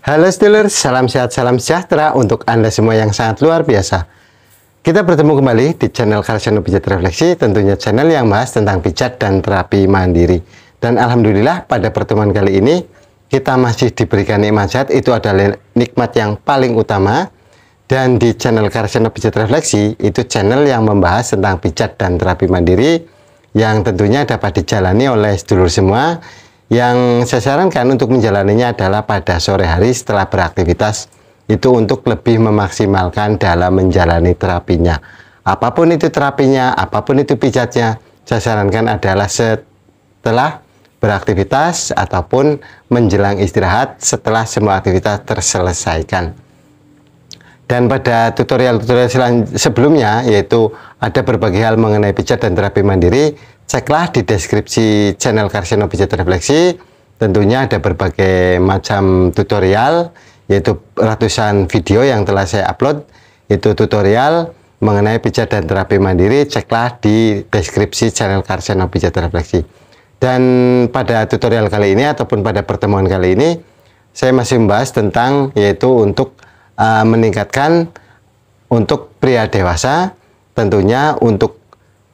Halo sedulur, salam sehat, salam sejahtera untuk Anda semua yang sangat luar biasa. Kita bertemu kembali di channel Karsiono Pijat Refleksi, tentunya channel yang bahas tentang pijat dan terapi mandiri. Dan alhamdulillah pada pertemuan kali ini kita masih diberikan nikmat sehat, itu adalah nikmat yang paling utama. Dan di channel Karsiono Pijat Refleksi, itu channel yang membahas tentang pijat dan terapi mandiri yang tentunya dapat dijalani oleh sedulur semua. Yang saya sarankan untuk menjalaninya adalah pada sore hari setelah beraktivitas, itu untuk lebih memaksimalkan dalam menjalani terapinya. Apapun itu terapinya, apapun itu pijatnya, saya sarankan adalah setelah beraktivitas ataupun menjelang istirahat setelah semua aktivitas terselesaikan. Dan pada tutorial-tutorial sebelumnya, yaitu ada berbagai hal mengenai pijat dan terapi mandiri, ceklah di deskripsi channel Karsiono Pijat Refleksi. Tentunya ada berbagai macam tutorial, yaitu ratusan video yang telah saya upload. Itu tutorial mengenai pijat dan terapi mandiri, ceklah di deskripsi channel Karsiono Pijat Refleksi. Dan pada tutorial kali ini ataupun pada pertemuan kali ini, saya masih membahas tentang yaitu untuk meningkatkan untuk pria dewasa, tentunya untuk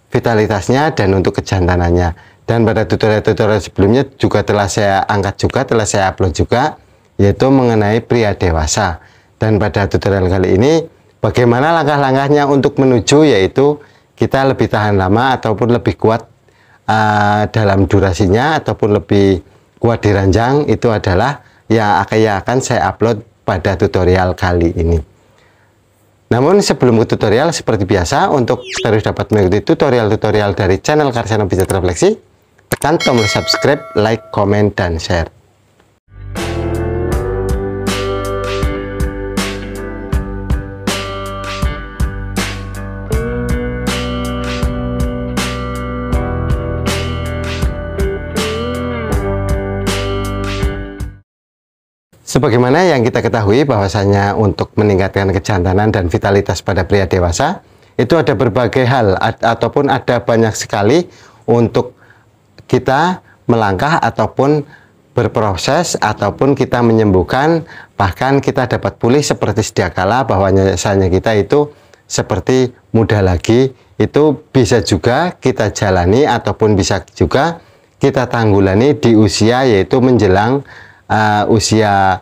vitalitasnya dan untuk kejantanannya. Dan pada tutorial-tutorial sebelumnya juga telah saya angkat juga, telah saya upload juga, yaitu mengenai pria dewasa. Dan pada tutorial kali ini bagaimana langkah-langkahnya untuk menuju, yaitu kita lebih tahan lama ataupun lebih kuat dalam durasinya ataupun lebih kuat di ranjang. Itu adalah yang akan saya upload pada tutorial kali ini. Namun sebelum ke tutorial, seperti biasa, untuk terus dapat mengikuti tutorial-tutorial dari channel Karsiono Pijat Refleksi, tekan tombol subscribe, like, komen, dan share. Sebagaimana yang kita ketahui bahwasanya untuk meningkatkan kejantanan dan vitalitas pada pria dewasa, itu ada berbagai hal ataupun ada banyak sekali untuk kita melangkah ataupun berproses ataupun kita menyembuhkan, bahkan kita dapat pulih seperti sedia kala, bahwasanya kita itu seperti muda lagi. Itu bisa juga kita jalani ataupun bisa juga kita tanggulani di usia yaitu menjelang usia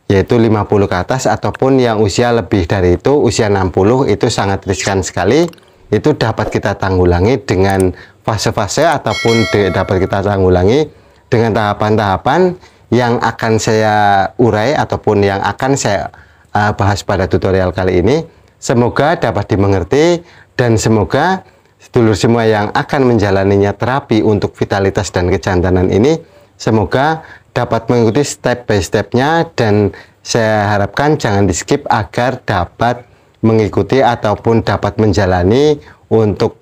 yaitu 50 ke atas ataupun yang usia lebih dari itu, usia 60, itu sangat riskan sekali. Itu dapat kita tanggulangi dengan fase-fase ataupun dapat kita tanggulangi dengan tahapan-tahapan yang akan saya urai ataupun yang akan saya bahas pada tutorial kali ini. Semoga dapat dimengerti dan semoga sedulur semua yang akan menjalaninya terapi untuk vitalitas dan kejantanan ini, semoga dapat mengikuti step by stepnya, dan saya harapkan jangan di skip agar dapat mengikuti ataupun dapat menjalani untuk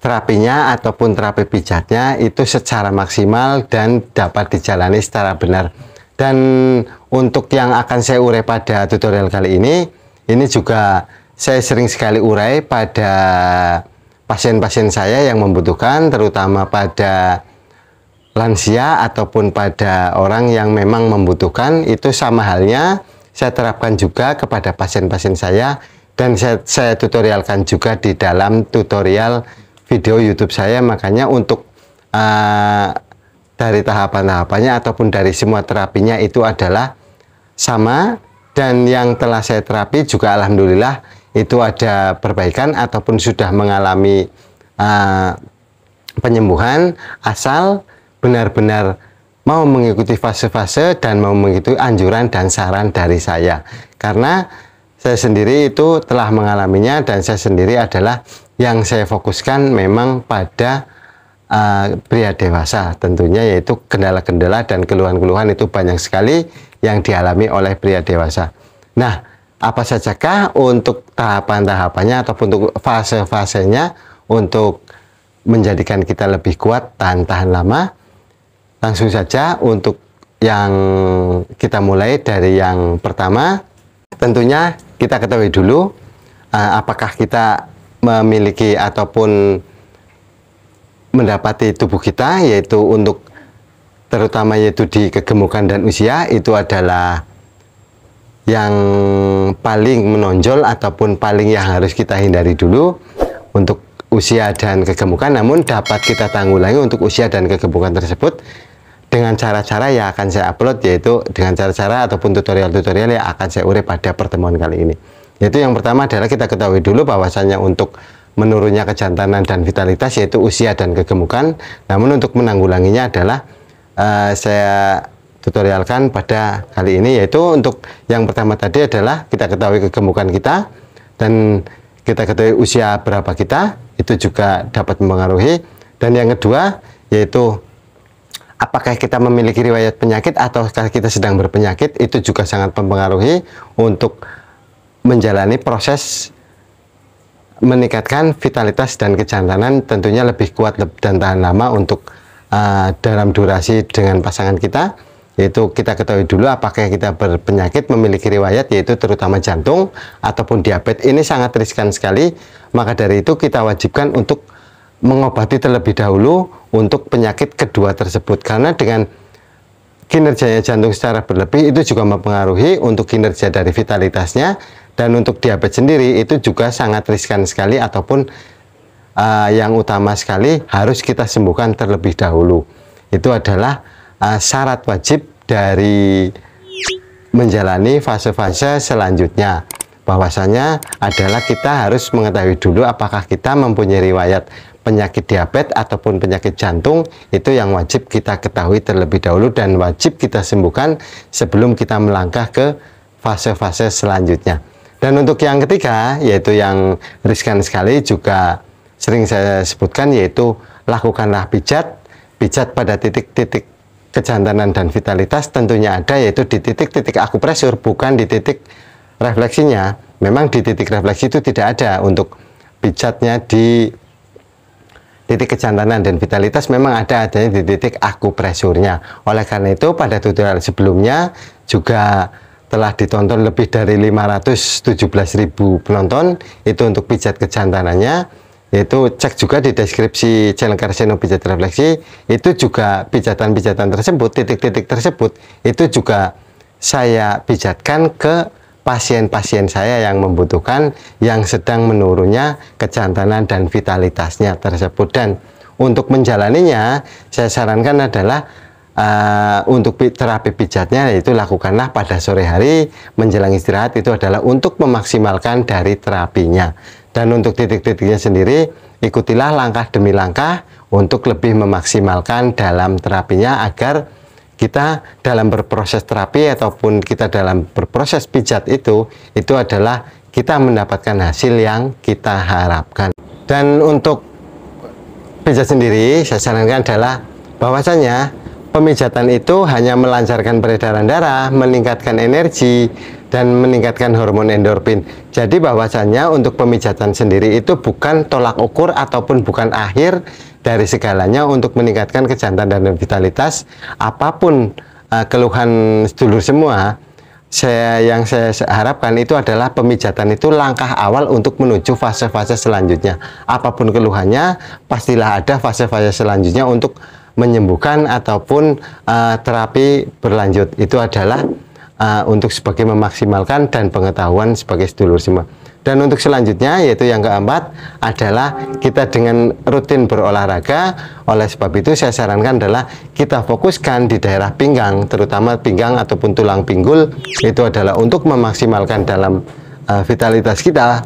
terapinya ataupun terapi pijatnya itu secara maksimal dan dapat dijalani secara benar. Dan untuk yang akan saya urai pada tutorial kali ini juga saya sering sekali urai pada pasien-pasien saya yang membutuhkan, terutama pada lansia ataupun pada orang yang memang membutuhkan. Itu sama halnya saya terapkan juga kepada pasien-pasien saya, dan saya tutorialkan juga di dalam tutorial video YouTube saya. Makanya untuk dari tahapan-tahapannya ataupun dari semua terapinya itu adalah sama, dan yang telah saya terapi juga alhamdulillah itu ada perbaikan ataupun sudah mengalami penyembuhan, asal benar-benar mau mengikuti fase-fase dan mau mengikuti anjuran dan saran dari saya. Karena saya sendiri itu telah mengalaminya, dan saya sendiri adalah yang saya fokuskan memang pada pria dewasa tentunya, yaitu kendala-kendala dan keluhan-keluhan itu banyak sekali yang dialami oleh pria dewasa. Nah, apa sajakah untuk tahapan-tahapannya ataupun untuk fase-fasenya untuk menjadikan kita lebih kuat tahan lama? Langsung saja untuk yang kita mulai dari yang pertama, tentunya kita ketahui dulu apakah kita memiliki ataupun mendapati tubuh kita, yaitu untuk terutama yaitu di kegemukan dan usia, itu adalah yang paling menonjol ataupun paling yang harus kita hindari dulu untuk usia dan kegemukan. Namun dapat kita tanggulangi untuk usia dan kegemukan tersebut dengan cara-cara yang akan saya upload, yaitu dengan cara-cara ataupun tutorial-tutorial yang akan saya urai pada pertemuan kali ini. Yaitu yang pertama adalah kita ketahui dulu bahwasannya untuk menurunnya kejantanan dan vitalitas yaitu usia dan kegemukan. Namun untuk menanggulanginya adalah saya tutorialkan pada kali ini, yaitu untuk yang pertama tadi adalah kita ketahui kegemukan kita dan kita ketahui usia berapa kita, itu juga dapat mempengaruhi. Dan yang kedua yaitu apakah kita memiliki riwayat penyakit atau kita sedang berpenyakit, itu juga sangat mempengaruhi untuk menjalani proses meningkatkan vitalitas dan kejantanan, tentunya lebih kuat dan tahan lama untuk dalam durasi dengan pasangan kita. Yaitu kita ketahui dulu apakah kita berpenyakit, memiliki riwayat yaitu terutama jantung ataupun diabetes. Ini sangat riskan sekali, maka dari itu kita wajibkan untuk mengobati terlebih dahulu untuk penyakit kedua tersebut, karena dengan kinerjanya jantung secara berlebih itu juga mempengaruhi untuk kinerja dari vitalitasnya. Dan untuk diabetes sendiri itu juga sangat riskan sekali ataupun yang utama sekali harus kita sembuhkan terlebih dahulu. Itu adalah syarat wajib dari menjalani fase-fase selanjutnya, bahwasanya adalah kita harus mengetahui dulu apakah kita mempunyai riwayat penyakit diabetes ataupun penyakit jantung. Itu yang wajib kita ketahui terlebih dahulu dan wajib kita sembuhkan sebelum kita melangkah ke fase-fase selanjutnya. Dan untuk yang ketiga, yaitu yang riskan sekali, juga sering saya sebutkan, yaitu lakukanlah pijat pada titik-titik kejantanan dan vitalitas. Tentunya ada, yaitu di titik-titik akupresur, bukan di titik refleksinya. Memang di titik refleksi itu tidak ada untuk pijatnya di titik kejantanan dan vitalitas, memang adanya di titik akupresurnya. Oleh karena itu pada tutorial sebelumnya juga telah ditonton lebih dari 517.000 penonton itu untuk pijat kejantanannya. Yaitu cek juga di deskripsi channel Karseno Pijat Refleksi, itu juga pijatan-pijatan tersebut, titik-titik tersebut itu juga saya pijatkan ke pasien-pasien saya yang membutuhkan, yang sedang menurunnya kejantanan dan vitalitasnya tersebut. Dan untuk menjalaninya saya sarankan adalah untuk terapi pijatnya, yaitu lakukanlah pada sore hari menjelang istirahat. Itu adalah untuk memaksimalkan dari terapinya. Dan untuk titik-titiknya sendiri, ikutilah langkah demi langkah untuk lebih memaksimalkan dalam terapinya, agar kita dalam berproses terapi ataupun kita dalam berproses pijat itu adalah kita mendapatkan hasil yang kita harapkan. Dan untuk pijat sendiri saya sarankan adalah bahwasanya pemijatan itu hanya melancarkan peredaran darah, meningkatkan energi, dan meningkatkan hormon endorfin. Jadi bahwasanya untuk pemijatan sendiri itu bukan tolak ukur ataupun bukan akhir dari segalanya untuk meningkatkan kejantanan dan vitalitas. Apapun keluhan sedulur semua, yang saya harapkan itu adalah pemijatan itu langkah awal untuk menuju fase-fase selanjutnya. Apapun keluhannya, pastilah ada fase-fase selanjutnya untuk menyembuhkan ataupun terapi berlanjut. Itu adalah untuk sebagai memaksimalkan dan pengetahuan sebagai sedulur semua. Dan untuk selanjutnya, yaitu yang keempat, adalah kita dengan rutin berolahraga. Oleh sebab itu saya sarankan adalah kita fokuskan di daerah pinggang, terutama pinggang ataupun tulang pinggul. Itu adalah untuk memaksimalkan dalam vitalitas kita,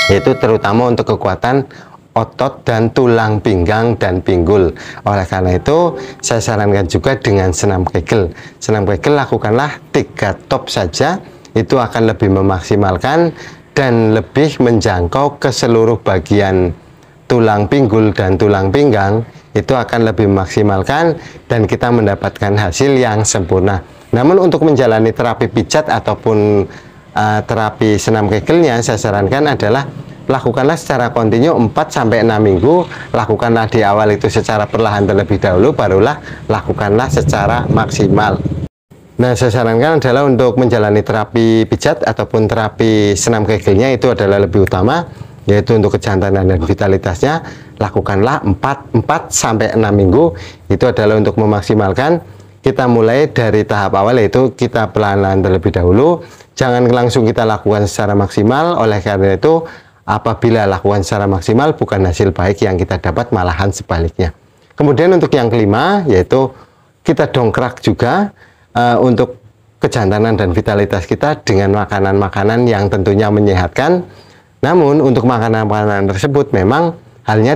yaitu terutama untuk kekuatan otot dan tulang pinggang dan pinggul. Oleh karena itu saya sarankan juga dengan senam kegel. Senam kegel lakukanlah 3 top saja, itu akan lebih memaksimalkan dan lebih menjangkau ke seluruh bagian tulang pinggul dan tulang pinggang. Itu akan lebih memaksimalkan dan kita mendapatkan hasil yang sempurna. Namun untuk menjalani terapi pijat ataupun terapi senam kegelnya, saya sarankan adalah lakukanlah secara kontinu 4-6 minggu. Lakukanlah di awal itu secara perlahan terlebih dahulu, barulah lakukanlah secara maksimal. Nah, saya sarankan adalah untuk menjalani terapi pijat ataupun terapi senam kegelnya itu adalah lebih utama, yaitu untuk kejantanan dan vitalitasnya, lakukanlah 4 sampai 6 minggu. Itu adalah untuk memaksimalkan. Kita mulai dari tahap awal, yaitu kita pelan-pelan terlebih dahulu, jangan langsung kita lakukan secara maksimal. Oleh karena itu, apabila lakukan secara maksimal bukan hasil baik yang kita dapat, malahan sebaliknya. Kemudian untuk yang kelima, yaitu kita dongkrak juga untuk kejantanan dan vitalitas kita dengan makanan-makanan yang tentunya menyehatkan. Namun untuk makanan-makanan tersebut memang halnya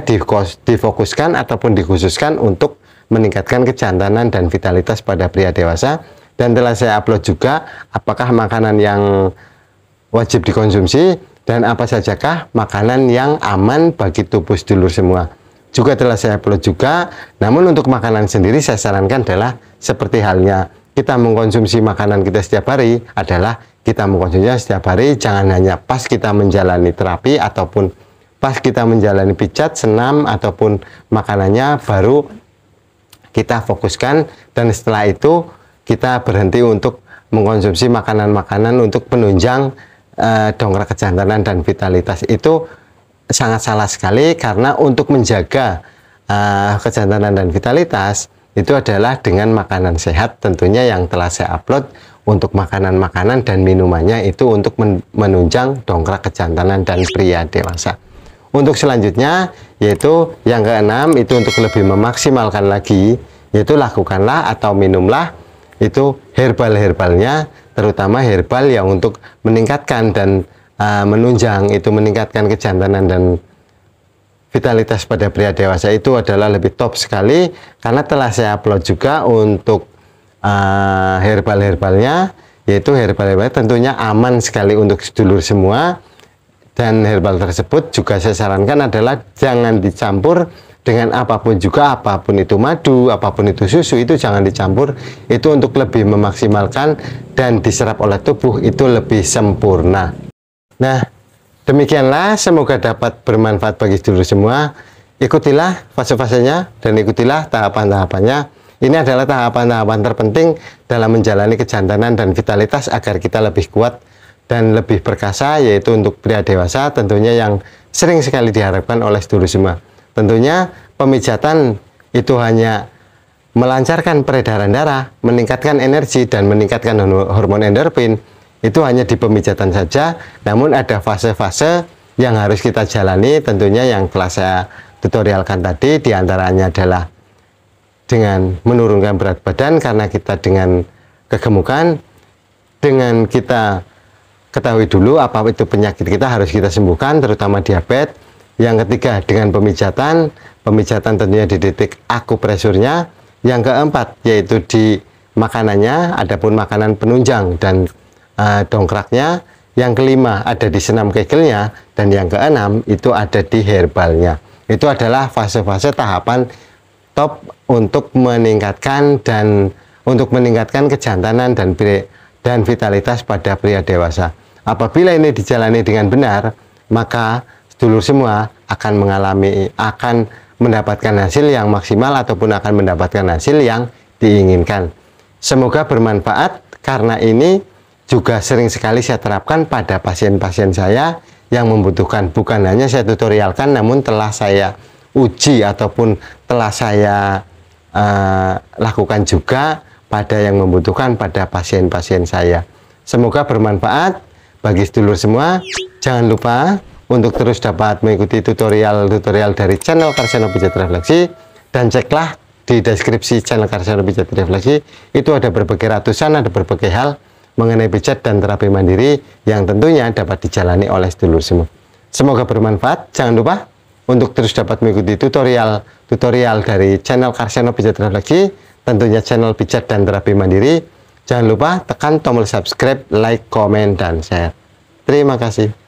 difokuskan ataupun dikhususkan untuk meningkatkan kejantanan dan vitalitas pada pria dewasa. Dan telah saya upload juga apakah makanan yang wajib dikonsumsi dan apa sajakah makanan yang aman bagi tubuh sedulur semua. Juga telah saya upload juga. Namun untuk makanan sendiri saya sarankan adalah seperti halnya kita mengkonsumsi makanan kita setiap hari, adalah kita mengkonsumsinya setiap hari, jangan hanya pas kita menjalani terapi ataupun pas kita menjalani pijat, senam ataupun makanannya baru kita fokuskan, dan setelah itu kita berhenti untuk mengkonsumsi makanan-makanan untuk penunjang dongkrak kejantanan dan vitalitas. Itu sangat salah sekali, karena untuk menjaga kejantanan dan vitalitas itu adalah dengan makanan sehat tentunya yang telah saya upload. Untuk makanan-makanan dan minumannya itu untuk menunjang dongkrak kejantanan dan pria dewasa. Untuk selanjutnya, yaitu yang keenam, itu untuk lebih memaksimalkan lagi, yaitu lakukanlah atau minumlah itu herbal-herbalnya, terutama herbal yang untuk meningkatkan dan menunjang, itu meningkatkan kejantanan dan vitalitas pada pria dewasa. Itu adalah lebih top sekali, karena telah saya upload juga untuk herbal-herbalnya, yaitu herbal-herbalnya tentunya aman sekali untuk sedulur semua. Dan herbal tersebut juga saya sarankan adalah jangan dicampur dengan apapun juga, apapun itu madu, apapun itu susu, itu jangan dicampur. Itu untuk lebih memaksimalkan dan diserap oleh tubuh itu lebih sempurna. Nah, demikianlah, semoga dapat bermanfaat bagi sedulur semua. Ikutilah fase-fasenya dan ikutilah tahapan-tahapannya. Ini adalah tahapan-tahapan terpenting dalam menjalani kejantanan dan vitalitas agar kita lebih kuat dan lebih perkasa, yaitu untuk pria dewasa tentunya yang sering sekali diharapkan oleh sedulur semua. Tentunya pemijatan itu hanya melancarkan peredaran darah, meningkatkan energi dan meningkatkan hormon endorfin. Itu hanya di pemijatan saja, namun ada fase-fase yang harus kita jalani tentunya yang telah saya tutorialkan tadi. Diantaranya adalah dengan menurunkan berat badan karena kita dengan kegemukan, dengan kita ketahui dulu apa itu penyakit kita harus kita sembuhkan, terutama diabetes. Yang ketiga dengan pemijatan tentunya di titik akupresurnya. Yang keempat yaitu di makanannya, adapun makanan penunjang dan dongkraknya. Yang kelima ada di senam kegelnya, dan yang keenam itu ada di herbalnya. Itu adalah fase-fase tahapan top untuk meningkatkan kejantanan dan vitalitas pada pria dewasa. Apabila ini dijalani dengan benar, maka sedulur semua akan mendapatkan hasil yang maksimal ataupun akan mendapatkan hasil yang diinginkan. Semoga bermanfaat, karena ini juga sering sekali saya terapkan pada pasien-pasien saya yang membutuhkan. Bukan hanya saya tutorialkan, namun telah saya uji ataupun telah saya lakukan juga pada yang membutuhkan pada pasien-pasien saya. Semoga bermanfaat bagi sedulur semua. Jangan lupa untuk terus dapat mengikuti tutorial-tutorial dari channel Karseno Pijat Refleksi, dan ceklah di deskripsi channel Karseno Pijat Refleksi. Itu ada berbagai ratusan, ada berbagai hal mengenai pijat dan terapi mandiri yang tentunya dapat dijalani oleh sedulur semua. Semoga bermanfaat. Jangan lupa untuk terus dapat mengikuti tutorial dari channel Karseno Pijat Refleksi, tentunya channel pijat dan terapi mandiri. Jangan lupa tekan tombol subscribe, like, komen, dan share. Terima kasih.